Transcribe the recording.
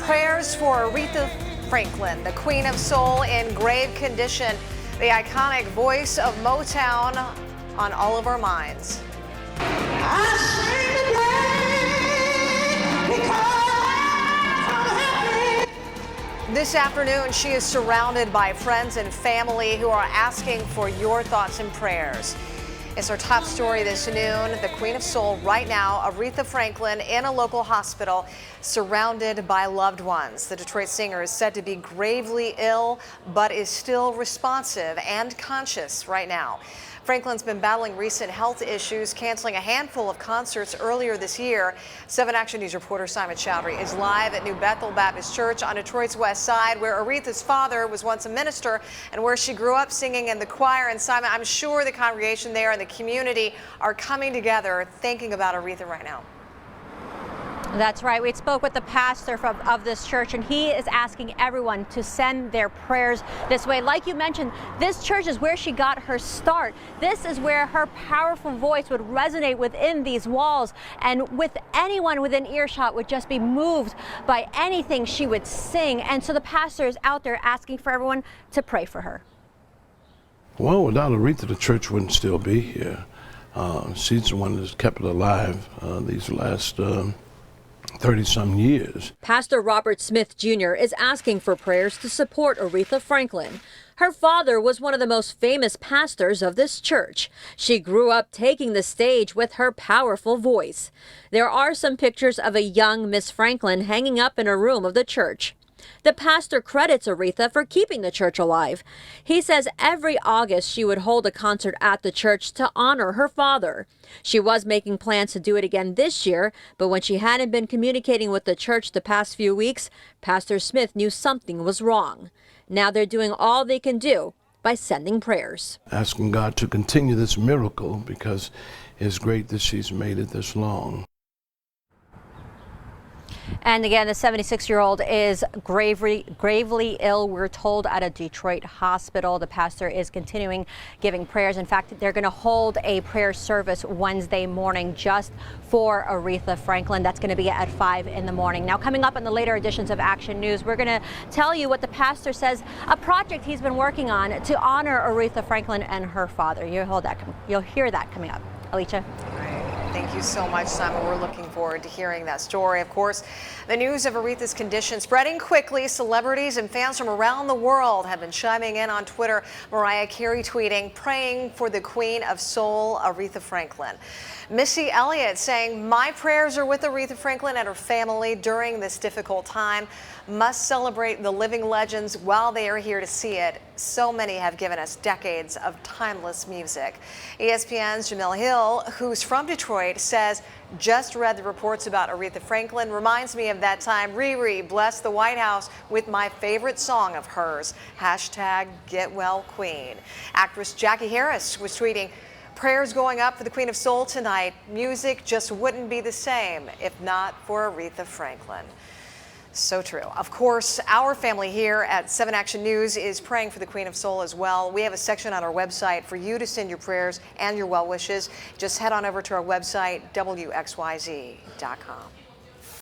Prayers for Aretha Franklin, the Queen of Soul in grave condition, the iconic voice of Motown on all of our minds. This afternoon, she is surrounded by friends and family who are asking for your thoughts and prayers. It's our top story this noon. The Queen of Soul right now, Aretha Franklin, in a local hospital, surrounded by loved ones. The Detroit singer is said to be gravely ill, but is still responsive and conscious right now. Franklin's been battling recent health issues, canceling a handful of concerts earlier this year. 7 Action News reporter Simon Chowdhury is live at New Bethel Baptist Church on Detroit's west side, where Aretha's father was once a minister and where she grew up singing in the choir. And Simon, I'm sure the congregation there and the community are coming together thinking about Aretha right now. That's right. We spoke with the pastor of this church, and he is asking everyone to send their prayers this way. Like you mentioned, this church is where she got her start. This is where her powerful voice would resonate within these walls, and with anyone within earshot would just be moved by anything she would sing. And so the pastor is out there asking for everyone to pray for her. Well, without Aretha, the church wouldn't still be here. She's the one that's kept it alive these last 30-some years. Pastor Robert Smith Jr. is asking for prayers to support Aretha Franklin. Her father was one of the most famous pastors of this church. She grew up taking the stage with her powerful voice. There are some pictures of a young Miss Franklin hanging up in a room of the church. The pastor credits Aretha for keeping the church alive. He says every August she would hold a concert at the church to honor her father. She was making plans to do it again this year, but when she hadn't been communicating with the church the past few weeks, Pastor Smith knew something was wrong. Now they're doing all they can do by sending prayers. Asking God to continue this miracle because it's great that she's made it this long. And again, the 76-year-old is gravely ill, we're told, at a Detroit hospital. The pastor is continuing giving prayers. In fact, they're going to hold a prayer service Wednesday morning just for Aretha Franklin. That's going to be at 5 in the morning. Now, coming up in the later editions of Action News, we're going to tell you what the pastor says, a project he's been working on to honor Aretha Franklin and her father. You'll hear that coming up. Alicia. Thank you so much, Simon. We're looking forward to hearing that story. Of course, the news of Aretha's condition spreading quickly. Celebrities and fans from around the world have been chiming in on Twitter. Mariah Carey tweeting, praying for the Queen of Soul, Aretha Franklin. Missy Elliott saying, my prayers are with Aretha Franklin and her family during this difficult time. Must celebrate the living legends while they are here to see it. So many have given us decades of timeless music. ESPN's Jamil Hill, who's from Detroit, says, just read the reports about Aretha Franklin. Reminds me of that time Riri blessed the White House with my favorite song of hers. Hashtag Get Well Queen. Actress Jackie Harris was tweeting, prayers going up for the Queen of Soul tonight. Music just wouldn't be the same if not for Aretha Franklin. So true. Of course, our family here at 7 Action News is praying for the Queen of Soul as well. We have a section on our website for you to send your prayers and your well wishes. Just head on over to our website, WXYZ.com.